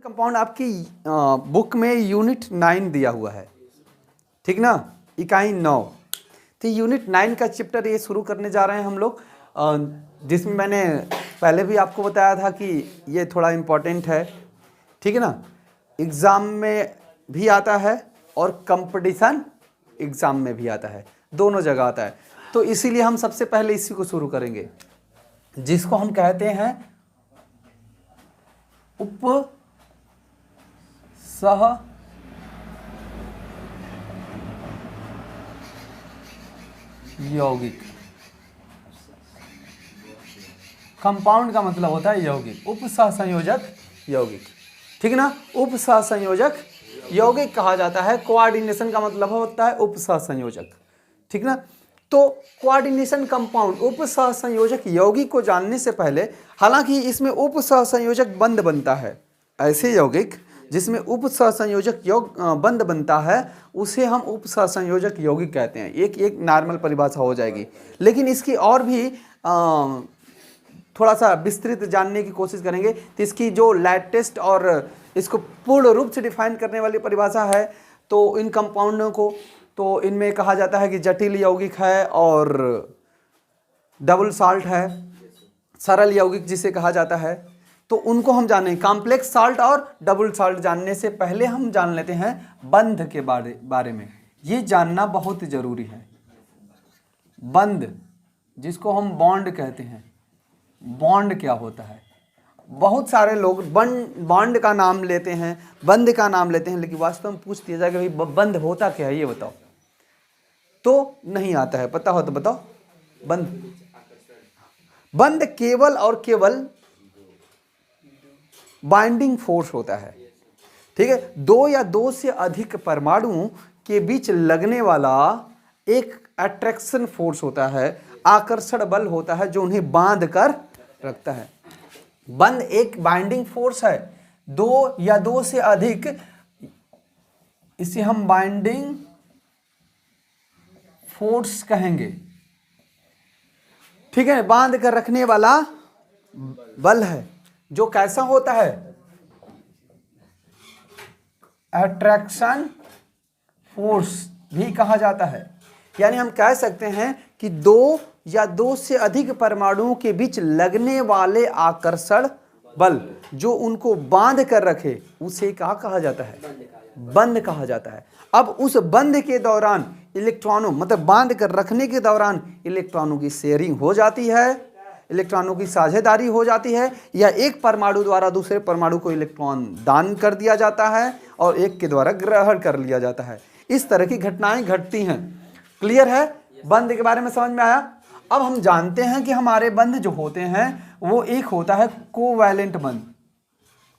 Compound आपकी book में unit 9 दिया हुआ है, ठीक ना, इकाई 9। तो यूनिट 9 का चैप्टर ये शुरू करने जा रहे हैं हम लोग, जिसमें मैंने पहले भी आपको बताया था कि ये थोड़ा इम्पोर्टेंट है, ठीक है ना। एग्ज़ाम में भी आता है और कंपटीशन एग्ज़ाम में भी आता है, दोनों जगह आता है। तो इसीलिए हम सबसे पहले इसी को शुरू करेंगे, जिसको हम कहते हैं उप सह यौगिक। कंपाउंड का मतलब होता है यौगिक, उप सह संयोजक यौगिक, ठीक है ना। उप सह संयोजक यौगिक कहा जाता है। कोऑर्डिनेशन का मतलब होता है उप सह संयोजक, ठीक ना। तो कोऑर्डिनेशन कंपाउंड उप सह संयोजक यौगिक को जानने से पहले, हालांकि इसमें उप सह संयोजक बंध बनता है, ऐसे यौगिक जिसमें उप सह संयोजक बंध बनता है उसे हम उप सह संयोजक यौगिक कहते हैं। एक नॉर्मल परिभाषा हो जाएगी, लेकिन इसकी और भी थोड़ा सा विस्तृत जानने की कोशिश करेंगे। तो इसकी जो लेटेस्ट और इसको पूर्ण रूप से डिफाइन करने वाली परिभाषा है, तो इन कंपाउंडों को, तो इनमें कहा जाता है कि जटिल यौगिक है और डबल साल्ट है, सरल यौगिक जिसे कहा जाता है। तो उनको हम जानें। कॉम्प्लेक्स साल्ट और डबल साल्ट जानने से पहले हम जान लेते हैं बंध के बारे में। ये जानना बहुत जरूरी है। बंध, जिसको हम बॉन्ड कहते हैं, बॉन्ड क्या होता है। बहुत सारे लोग बॉन्ड का नाम लेते हैं, बंध का नाम लेते हैं, लेकिन वास्तव में पूछ दिया जाए कि भाई बंध होता क्या है, ये बताओ, तो नहीं आता है। पता हो तो बताओ। बंध केवल और केवल बाइंडिंग फोर्स होता है, ठीक है। दो या दो से अधिक परमाणुओं के बीच लगने वाला एक अट्रैक्शन फोर्स होता है, आकर्षण बल होता है, जो उन्हें बांध कर रखता है। बंध एक बाइंडिंग फोर्स है, दो या दो से अधिक, इसे हम बाइंडिंग फोर्स कहेंगे, ठीक है। बांध कर रखने वाला बल है, जो कैसा होता है, अट्रैक्शन फोर्स भी कहा जाता है। यानी हम कह सकते हैं कि दो या दो से अधिक परमाणुओं के बीच लगने वाले आकर्षण बल जो उनको बांध कर रखे, उसे क्या कहा जाता है, बंध कहा जाता है। अब उस बंध के दौरान इलेक्ट्रॉनों, मतलब बांध कर रखने के दौरान इलेक्ट्रॉनों की शेयरिंग हो जाती है, इलेक्ट्रॉनों की साझेदारी हो जाती है, या एक परमाणु द्वारा दूसरे परमाणु को इलेक्ट्रॉन दान कर दिया जाता है और एक के द्वारा ग्रहण कर लिया जाता है। इस तरह की घटनाएं घटती हैं। क्लियर है? बंध के बारे में समझ में आया। अब हम जानते हैं कि हमारे बंध जो होते हैं वो एक होता है कोवैलेंट बंध,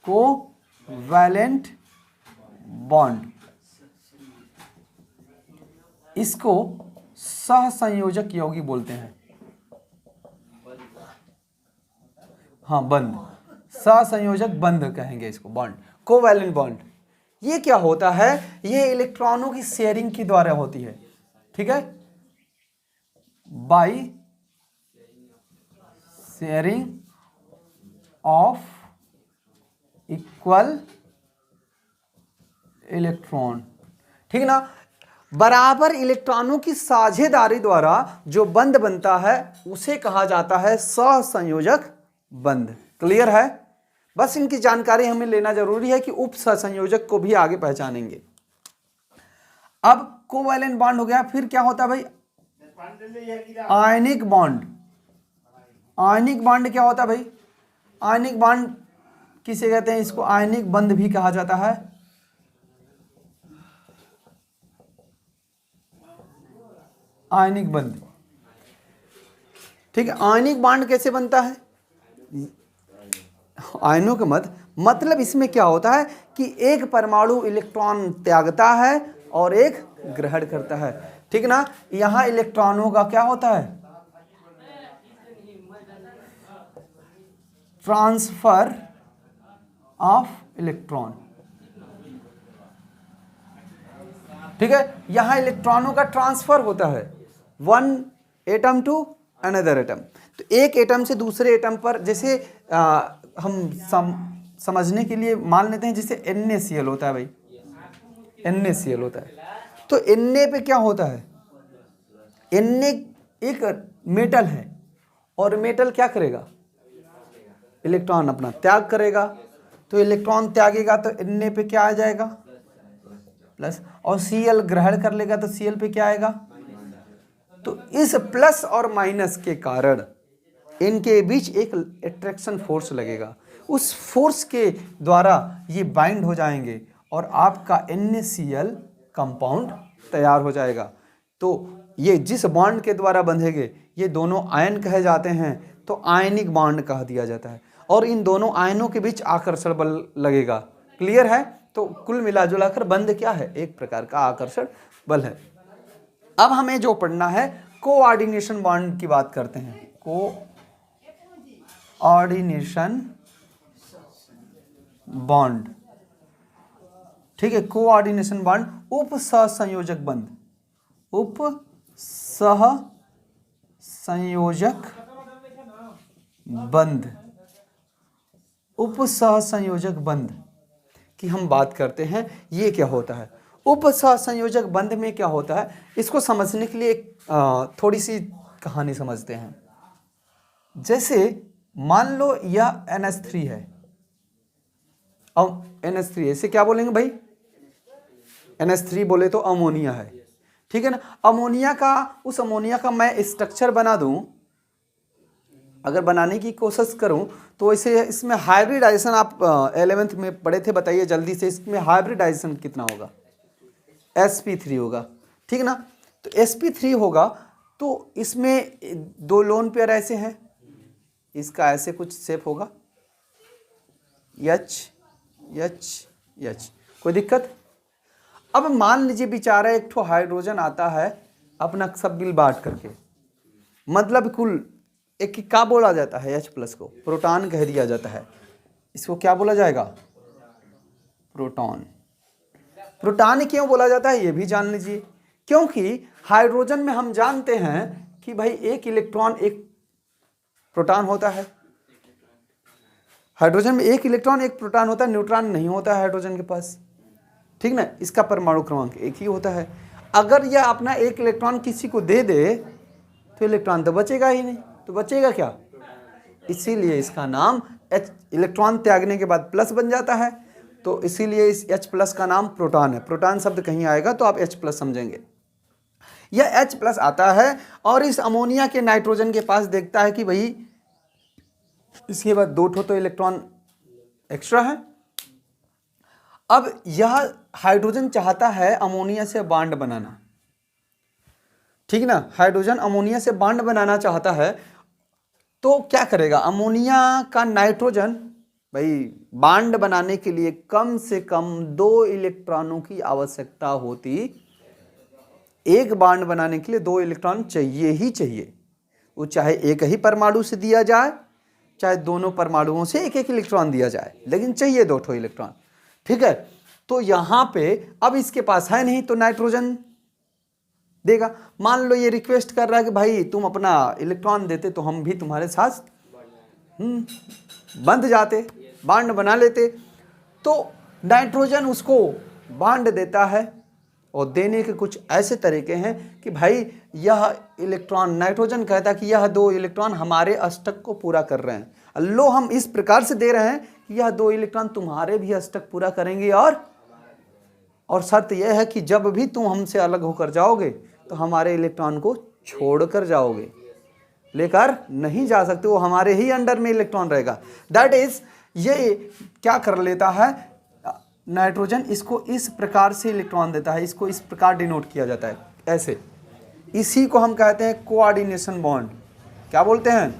कोवैलेंट बॉन्ड। इसको सहसंयोजक यौगिक बोलते हैं। हाँ, बंध, सहसंयोजक बंध कहेंगे इसको, बॉन्ड, कोवैलेंट बॉन्ड। ये क्या होता है, ये इलेक्ट्रॉनों की शेयरिंग के द्वारा होती है, ठीक है, by sharing of equal electron, ठीक है ना। बराबर इलेक्ट्रॉनों की साझेदारी द्वारा जो बंध बनता है उसे कहा जाता है सहसंयोजक बंध। क्लियर है? बस इनकी जानकारी हमें लेना जरूरी है कि उप सहसंयोजक को भी आगे पहचानेंगे। अब कोवैलेंट बॉन्ड हो गया, फिर क्या होता है भाई, आयनिक बॉन्ड। आयनिक बॉन्ड क्या होता है भाई, आयनिक बॉन्ड किसे कहते हैं, इसको आयनिक बंध भी कहा जाता है। आयनिक बंध, ठीक है। आयनिक बॉन्ड कैसे बनता है, आयनों के मतलब इसमें क्या होता है कि एक परमाणु इलेक्ट्रॉन त्यागता है और एक ग्रहण करता है, ठीक ना। यहां इलेक्ट्रॉनों का क्या होता है, ट्रांसफर ऑफ इलेक्ट्रॉन, ठीक है। यहां इलेक्ट्रॉनों का ट्रांसफर होता है, one atom to another atom. तो एक एटम से दूसरे एटम पर, जैसे हम समझने के लिए मान लेते हैं जैसे NaCl होता है भाई, NaCl होता है, तो Na पे क्या होता है, Na एक मेटल है और मेटल क्या करेगा, इलेक्ट्रॉन अपना त्याग करेगा, तो इलेक्ट्रॉन त्यागेगा तो Na पे क्या आ जाएगा प्लस, और Cl ग्रहण कर लेगा तो Cl पे क्या आएगा। तो इस प्लस और माइनस के कारण इनके बीच एक अट्रैक्शन फोर्स लगेगा, उस फोर्स के द्वारा ये बाइंड हो जाएंगे और आपका NaCl कंपाउंड तैयार हो जाएगा। तो ये जिस बॉन्ड के द्वारा बंधेंगे ये दोनों आयन कहे जाते हैं, तो आयनिक बॉन्ड कह दिया जाता है, और इन दोनों आयनों के बीच आकर्षण बल लगेगा। क्लियर है? तो कुल मिला जुलाकर बंध क्या है, एक प्रकार का आकर्षण बल है। अब हमें जो पढ़ना है कोऑर्डिनेशन बॉन्ड की बात करते हैं, कोऑर्डिनेशन बॉन्ड, ठीक है। कोऑर्डिनेशन बॉन्ड उप सहसंयोजक बंध, उप सहसंयोजक बंध, उप सहसंयोजक बंध की हम बात करते हैं। ये क्या होता है, उप सहसंयोजक बंध में क्या होता है, इसको समझने के लिए एक थोड़ी सी कहानी समझते हैं। जैसे मान लो यह NH3 है, अब NH3 इसे क्या बोलेंगे भाई, NH3 बोले तो अमोनिया है, ठीक है ना। अमोनिया का, उस अमोनिया का मैं स्ट्रक्चर बना दूं, अगर बनाने की कोशिश करूं तो इसे, इसमें हाइब्रिडाइजेशन आप 11th में पढ़े थे, बताइए जल्दी से, इसमें हाइब्रिडाइजेशन कितना होगा, sp3 होगा, ठीक ना। तो sp3 होगा तो इसमें दो लोन पेयर ऐसे हैं, इसका ऐसे कुछ शेप होगा, H H H, कोई दिक्कत। अब मान लीजिए बेचारा एक ठो हाइड्रोजन आता है अपना सब बिल बांट करके, मतलब कुल एक क्या बोला जाता है, H प्लस को प्रोटॉन कह दिया जाता है, इसको क्या बोला जाएगा, प्रोटॉन। प्रोटॉन क्यों बोला जाता है ये भी जान लीजिए, क्योंकि हाइड्रोजन में हम जानते हैं कि भाई एक इलेक्ट्रॉन एक प्रोटॉन होता है, हाइड्रोजन में एक इलेक्ट्रॉन एक प्रोटॉन होता है, न्यूट्रॉन नहीं होता है हाइड्रोजन के पास, ठीक ना। इसका परमाणु क्रमांक एक ही होता है। अगर यह अपना एक इलेक्ट्रॉन किसी को दे दे तो इलेक्ट्रॉन तो बचेगा ही नहीं, तो बचेगा क्या, इसीलिए इसका नाम H, इलेक्ट्रॉन त्यागने के बाद प्लस बन जाता है, तो इसीलिए इस H प्लस का नाम प्रोटॉन है। प्रोटॉन शब्द कहीं आएगा तो आप H प्लस समझेंगे। यह H प्लस आता है और इस अमोनिया के नाइट्रोजन के पास देखता है कि भाई इसके बाद दो ठो तो इलेक्ट्रॉन एक्स्ट्रा है। अब यह हाइड्रोजन चाहता है अमोनिया से बॉन्ड बनाना, ठीक ना, हाइड्रोजन अमोनिया से बॉन्ड बनाना चाहता है, तो क्या करेगा, अमोनिया का नाइट्रोजन भाई बॉन्ड बनाने के लिए कम से कम 2 इलेक्ट्रॉनों की आवश्यकता होती, एक बॉन्ड बनाने के लिए 2 इलेक्ट्रॉन चाहिए ही चाहिए, वो चाहे एक ही परमाणु से दिया जाए चाहे दोनों परमाणुओं से एक एक इलेक्ट्रॉन दिया जाए, लेकिन चाहिए 2 ठो इलेक्ट्रॉन, ठीक है। तो यहां पे अब इसके पास है नहीं तो नाइट्रोजन देगा। मान लो ये रिक्वेस्ट कर रहा है कि भाई तुम अपना इलेक्ट्रॉन देते तो हम भी तुम्हारे साथ बंध जाते, बॉन्ड बना लेते। तो नाइट्रोजन उसको बॉन्ड देता है, और देने के कुछ ऐसे तरीके हैं कि भाई यह इलेक्ट्रॉन, नाइट्रोजन कहता है कि यह 2 इलेक्ट्रॉन हमारे अष्टक को पूरा कर रहे हैं, लो हम इस प्रकार से दे रहे हैं कि यह 2 इलेक्ट्रॉन तुम्हारे भी अष्टक पूरा करेंगे, और शर्त यह है कि जब भी तुम हमसे अलग होकर जाओगे तो हमारे इलेक्ट्रॉन को छोड़कर जाओगे, लेकर नहीं जा सकते, वो हमारे ही अंडर में इलेक्ट्रॉन रहेगा। दैट इज, ये क्या कर लेता है नाइट्रोजन, इसको इस प्रकार से इलेक्ट्रॉन देता है, इसको इस प्रकार डिनोट किया जाता है ऐसे, इसी को हम कहते हैं कोऑर्डिनेशन बॉन्ड। क्या बोलते हैं,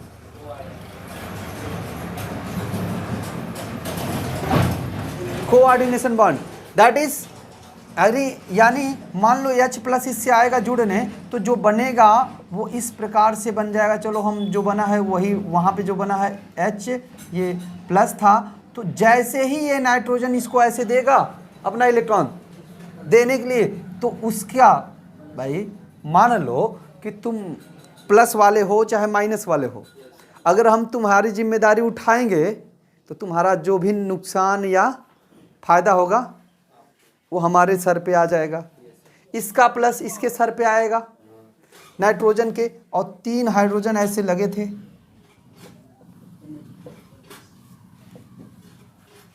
कोऑर्डिनेशन बॉन्ड। दैट इज, अरे यानी मान लो H प्लस इससे आएगा जुड़ने, तो जो बनेगा वो इस प्रकार से बन जाएगा। चलो हम जो बना है वही, वहाँ पे जो बना है H ये प्लस था, तो जैसे ही ये नाइट्रोजन इसको ऐसे देगा अपना इलेक्ट्रॉन देने के लिए, तो उसका भाई मान लो कि तुम प्लस वाले हो चाहे माइनस वाले हो, अगर हम तुम्हारी जिम्मेदारी उठाएंगे तो तुम्हारा जो भी नुकसान या फायदा होगा वो हमारे सर पे आ जाएगा, इसका प्लस इसके सर पे आएगा नाइट्रोजन के, और 3 हाइड्रोजन ऐसे लगे थे।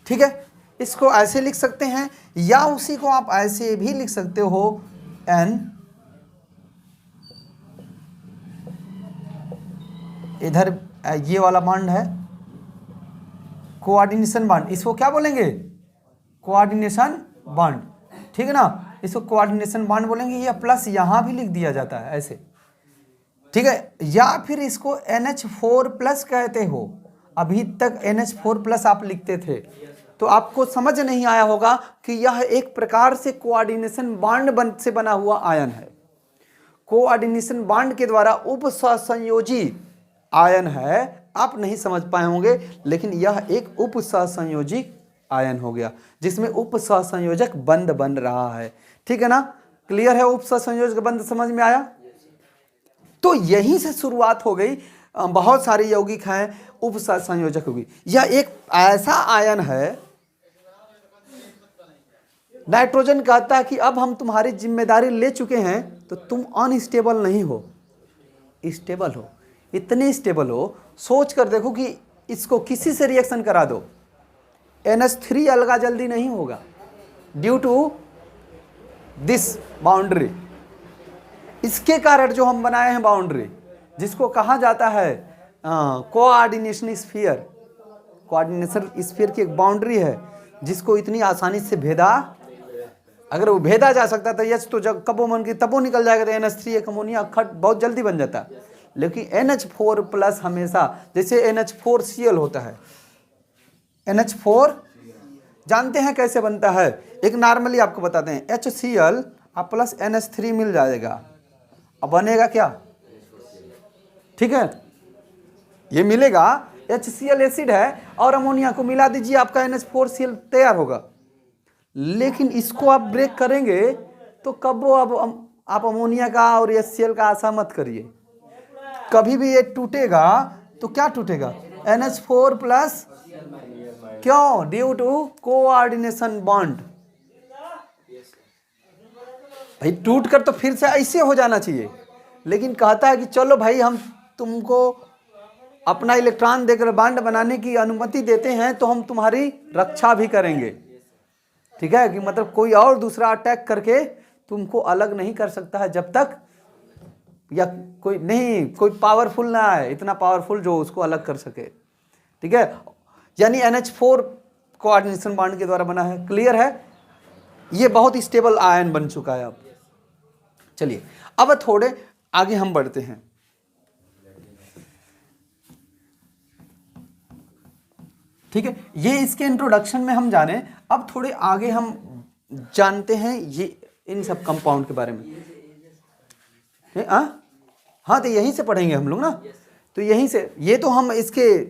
ठीक है, इसको ऐसे लिख सकते हैं या उसी को आप ऐसे भी लिख सकते हो, N, इधर ये वाला बॉन्ड है कोऑर्डिनेशन बॉन्ड, इसको क्या बोलेंगे, कोऑर्डिनेशन बॉन्ड। ठीक है ना, इसको कोऑर्डिनेशन बॉन्ड बोलेंगे, या प्लस यहां भी लिख दिया जाता है ऐसे। ठीक है, या फिर इसको NH4+ कहते हो। अभी तक NH4+ आप लिखते थे तो आपको समझ नहीं आया होगा कि यह एक प्रकार से कोऑर्डिनेशन बॉन्ड से बना हुआ आयन है। कोऑर्डिनेशन बॉन्ड के द्वारा उपसहसंयोजी आयन है, आप नहीं समझ पाए होंगे, लेकिन यह एक उपसहसंयोजी आयन हो गया जिसमें उपसहसंयोजक बंध बन रहा है। ठीक है ना, क्लियर है, उपसहसंयोजक बंध समझ में आया। तो यहीं से शुरुआत हो गई, बहुत सारे यौगिक हैं उपसहसंयोजक होगी। यह एक ऐसा आयन है, नाइट्रोजन कहता है कि अब हम तुम्हारी जिम्मेदारी ले चुके हैं तो तुम अनस्टेबल नहीं हो, स्टेबल हो। इतने स्टेबल हो, सोच कर देखो कि इसको किसी से रिएक्शन करा दो, NH3 अलगा जल्दी नहीं होगा ड्यू टू दिस बाउंड्री। इसके कारण जो हम बनाए हैं बाउंड्री, जिसको कहा जाता है कोऑर्डिनेशन स्फीयर। कोऑर्डिनेशन स्फीयर की एक बाउंड्री है जिसको इतनी आसानी से भेदा, अगर वो भेदा जा सकता था यच तो जब कबो मन की तबो निकल जाएगा, तो NH3 एक अमोनिया खट बहुत जल्दी बन जाता। लेकिन NH4+ हमेशा, जैसे NH4Cl होता है, NH4 जानते हैं कैसे बनता है, एक नॉर्मली आपको बताते हैं, HCl आप प्लस NH3 मिल जाएगा, अब बनेगा क्या, ठीक है, ये मिलेगा HCl एसिड है और अमोनिया को मिला दीजिए, आपका NH4Cl तैयार होगा। लेकिन इसको आप ब्रेक करेंगे तो कब वो अब आप अमोनिया का और HCl का आशा मत करिए, कभी भी ये टूटेगा तो क्या टूटेगा, NH4+, क्यों, ड्यू टू कोऑर्डिनेशन बॉन्ड। भाई टूट कर तो फिर से ऐसे हो जाना चाहिए, लेकिन कहता है कि चलो भाई हम तुमको अपना इलेक्ट्रॉन देकर बॉन्ड बनाने की अनुमति देते हैं तो हम तुम्हारी रक्षा भी करेंगे। ठीक है, कि मतलब कोई और दूसरा अटैक करके तुमको अलग नहीं कर सकता है जब तक, या कोई नहीं, कोई पावरफुल ना है, इतना पावरफुल जो उसको अलग कर सके। ठीक है, यानी NH4 कोऑर्डिनेशन बॉन्ड के द्वारा बना है। क्लियर है, ये बहुत स्टेबल आयन बन चुका है अब। चलिए अब थोड़े आगे हम बढ़ते हैं। ठीक है, ये इसके इंट्रोडक्शन में हम जाने, अब थोड़े आगे हम जानते हैं ये इन सब कंपाउंड के बारे में। हाँ, तो यहीं से पढ़ेंगे हम लोग ना, तो यहीं से, ये तो हम इसके,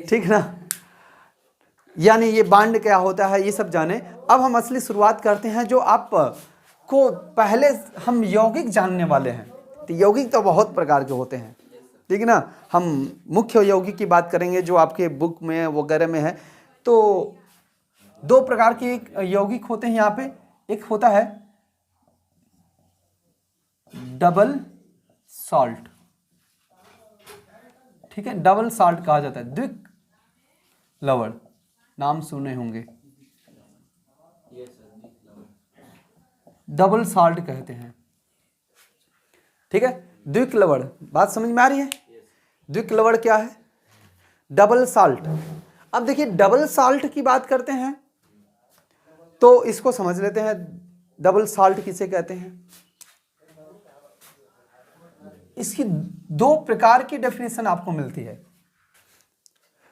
ठीक ना, यानी ये बॉन्ड क्या होता है ये सब जाने। अब हम असली शुरुआत करते हैं, जो आप को पहले हम यौगिक जानने वाले हैं। तो यौगिक तो बहुत प्रकार के होते हैं, ठीक है ना, हम मुख्य यौगिक की बात करेंगे जो आपके बुक में वगैरह में है। तो 2 प्रकार के यौगिक होते हैं यहाँ पे, एक होता है डबल सॉल्ट। ठीक है, डबल सॉल्ट कहा जाता है, द्विक लवण, नाम सुने होंगे, डबल सॉल्ट कहते हैं। ठीक है, द्विक लवण, बात समझ में आ रही है। द्विक लवण क्या है, डबल सॉल्ट। अब देखिए डबल सॉल्ट की बात करते हैं तो इसको समझ लेते हैं, डबल सॉल्ट किसे कहते हैं। इसकी 2 प्रकार की डेफिनेशन आपको मिलती है।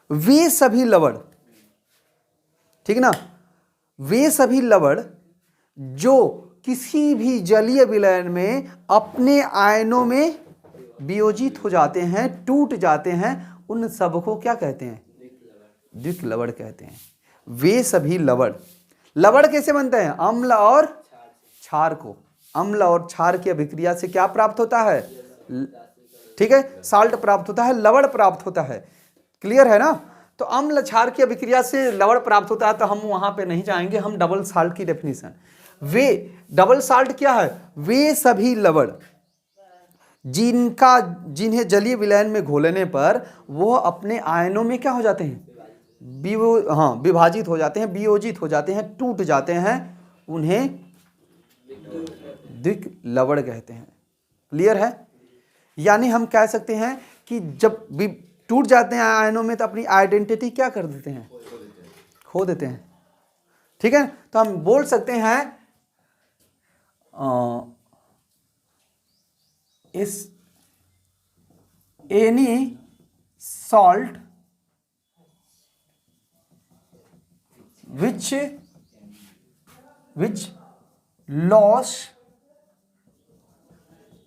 वे सभी लवण, ठीक ना, वे सभी लवण जो किसी भी जलीय विलयन में अपने आयनों में वियोजित हो जाते हैं, टूट जाते हैं, उन सबको क्या कहते हैं, द्विक लवण कहते हैं। वे सभी लवण, लवण कैसे बनते हैं, अम्ल और क्षार को, अम्ल और क्षार की अभिक्रिया से क्या प्राप्त होता है, ठीक है, साल्ट प्राप्त होता है, लवण प्राप्त होता है। क्लियर है ना। तो अम्ल क्षार की अभिक्रिया से लवण प्राप्त होता है, तो हम वहां पे नहीं जाएंगे, हम डबल साल्ट की डेफिनेशन। वे डबल साल्ट क्या है? वे सभी लवण जिन्हें जलीय विलयन में घोलने पर वो अपने आयनों में क्या हो जाते हैं? विभाजित हो जाते हैं, वियोजित हो जाते हैं, टूट जाते हैं, उन्हें द्विक लवण कहते हैं। क्लियर है? यानी हम कह सकते हैं कि जब भी टूट जाते हैं आयनों में तो अपनी आइडेंटिटी क्या कर देते हैं? खो देते हैं। ठीक है, तो हम बोल सकते हैं इस any salt which lost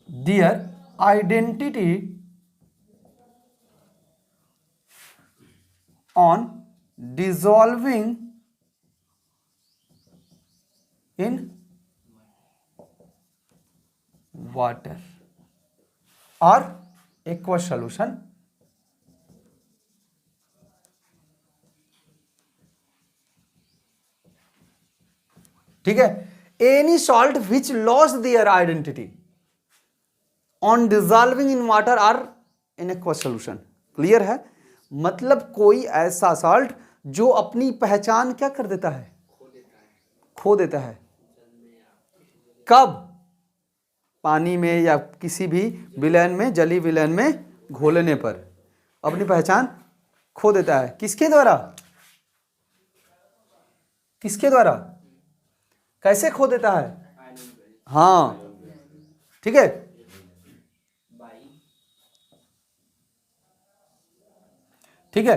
their identity on dissolving in water or aqueous solution. ठीक है, any salt which lose their identity on dissolving in water are in aqueous solution. Clear है? मतलब कोई ऐसा सॉल्ट जो अपनी पहचान क्या कर देता है? खो देता है। कब? पानी में या किसी भी विलयन में, जलीय विलयन में घोलने पर अपनी पहचान खो देता है। किसके द्वारा? किसके द्वारा? कैसे खो देता है? हाँ, ठीक है, ठीक है,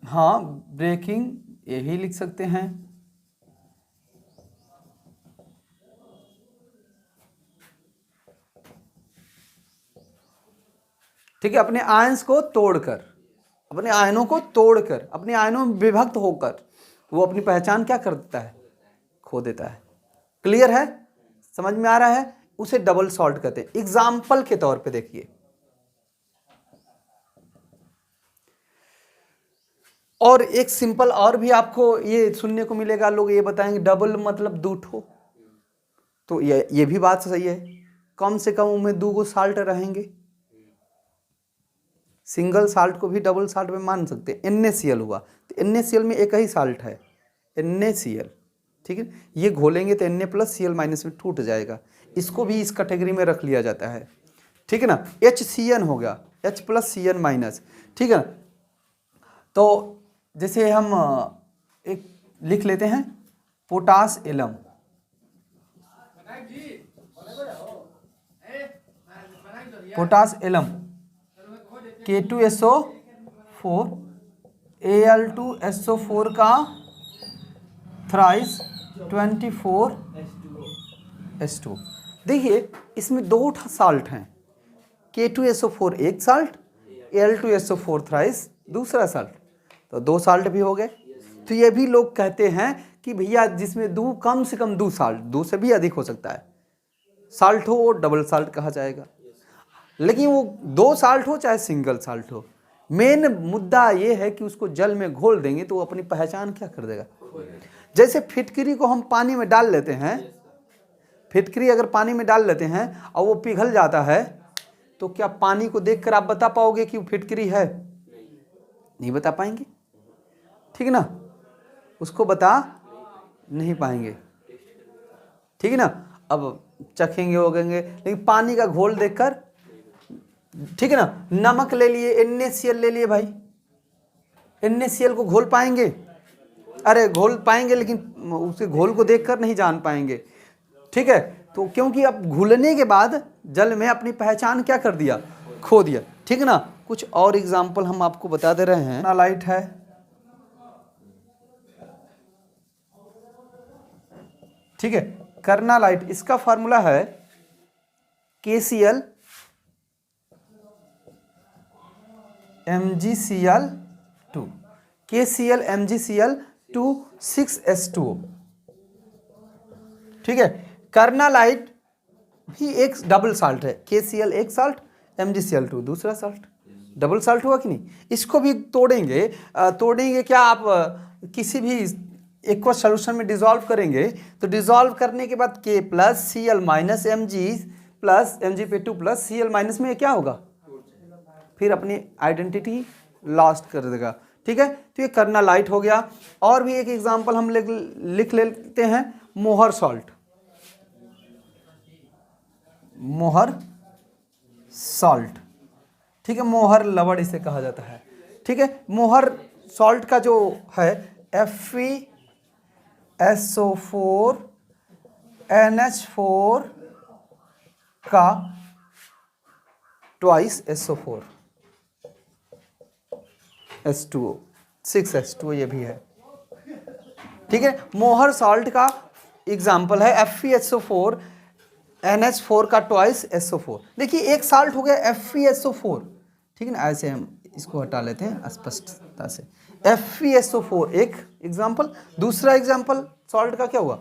हाँ, ब्रेकिंग यही लिख सकते हैं। ठीक है, अपने आयंस को तोड़कर, अपने आयनों को तोड़कर, अपने आयनों में विभक्त होकर वो अपनी पहचान क्या कर देता है? खो देता है। क्लियर है? समझ में आ रहा है? उसे डबल सॉल्ट कहते हैं। एग्जाम्पल के तौर पे देखिए, और एक सिंपल और भी आपको ये सुनने को मिलेगा, लोग ये बताएंगे डबल मतलब दो ठो, तो ये भी बात सही है। कम से कम उनमें 2 साल्ट रहेंगे। सिंगल साल्ट को भी डबल साल्ट में मान सकते हैं। NaCl हुआ तो NaCl में एक ही साल्ट है, NaCl। ठीक है, ये घोलेंगे तो Na+Cl- में टूट जाएगा, इसको भी इस कैटेगरी में रख लिया जाता है। ठीक है ना? HCN हो गया, H+Cn-। ठीक है ना? तो जैसे हम एक लिख लेते हैं potash alum, potash alum K2SO4 Al2SO4 का थ्राइस 24H2। देखिए इसमें 2 साल्ट हैं, K2SO4 एक साल्ट, Al2SO4 थ्राइस दूसरा साल्ट, तो 2 साल्ट भी हो गए। तो ये भी लोग कहते हैं कि भैया जिसमें 2 कम से कम 2 साल्ट, 2 से भी अधिक हो सकता है, साल्ट हो वो डबल साल्ट कहा जाएगा। लेकिन वो 2 साल्ट हो चाहे सिंगल साल्ट हो, मेन मुद्दा ये है कि उसको जल में घोल देंगे तो वो अपनी पहचान क्या कर देगा? जैसे फिटकरी को हम पानी में डाल लेते हैं, फिटकरी अगर पानी में डाल लेते हैं और वो पिघल जाता है, तो क्या पानी को देखकर आप बता पाओगे कि वो फिटकरी है? नहीं बता पाएंगे। ठीक है ना? उसको बता नहीं पाएंगे। ठीक है ना? अब चखेंगे होगेंगे, लेकिन पानी का घोल देखकर, ठीक है ना? नमक ले लिए, NaCl ले लिए भाई, NaCl को घोल पाएंगे? अरे घोल पाएंगे, लेकिन उसके घोल को देखकर नहीं जान पाएंगे। ठीक है, तो क्योंकि अब घुलने के बाद जल में अपनी पहचान क्या कर दिया? खो दिया। ठीक है ना? कुछ और एग्जाम्पल हम आपको बता दे रहे हैं। लाइट है, ठीक है, कर्नालाइट, इसका फार्मूला है KCl MgCl2, KCl MgCl2 6H2O। ठीक है, कर्नालाइट भी एक डबल साल्ट है, KCl एक साल्ट, MgCl2 दूसरा साल्ट, डबल साल्ट हुआ कि नहीं। इसको भी तोड़ेंगे, तोड़ेंगे क्या, आप किसी भी एक्वस सॉल्यूशन में डिसॉल्व करेंगे तो डिसॉल्व करने के बाद K plus C L minus M G plus M G पे 2 प्लस सी एल माइनस में क्या होगा, फिर अपनी आइडेंटिटी लॉस्ट कर देगा। ठीक है, तो ये करना लाइट हो गया। और भी एक एग्जांपल हम लिख लेते हैं, मोहर सॉल्ट। मोहर सॉल्ट, ठीक है, मोहर लवण इसे कहा जाता है। ठीक है, मोहर सॉल्ट का जो है FeSO4 NH4 का ट्वाइस SO4 H2O 6H2O ये भी है। ठीक है, मोहर सॉल्ट का एग्जाम्पल है FeSO4 NH4 का ट्वाइस SO4। देखिए एक साल्ट हो गया FeSO4, ठीक है ना, ऐसे हम इसको हटा लेते हैं स्पष्टता से। FeSO4 एक एग्जाम्पल, दूसरा एग्जाम्पल सॉल्ट का क्या हुआ,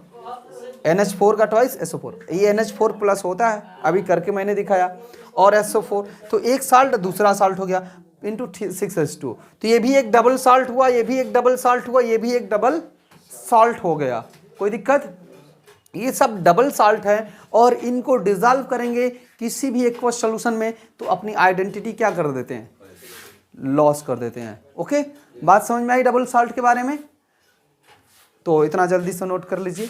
NH4 का ट्वाइस SO4। ये NH4 प्लस होता है, अभी करके मैंने दिखाया, और SO4, तो एक साल्ट दूसरा साल्ट हो गया इंटू 6H2। तो ये भी एक डबल साल्ट हुआ, ये भी एक डबल साल्ट हुआ, ये भी एक डबल साल्ट हो गया। कोई दिक्कत, ये सब डबल साल्ट है और इनको डिसॉल्व करेंगे किसी भी एक्वस सॉल्यूशन में तो अपनी आइडेंटिटी क्या कर देते हैं, लॉस कर देते हैं। ओके, बात समझ में आई डबल साल्ट के बारे में। तो इतना जल्दी से नोट कर लीजिए।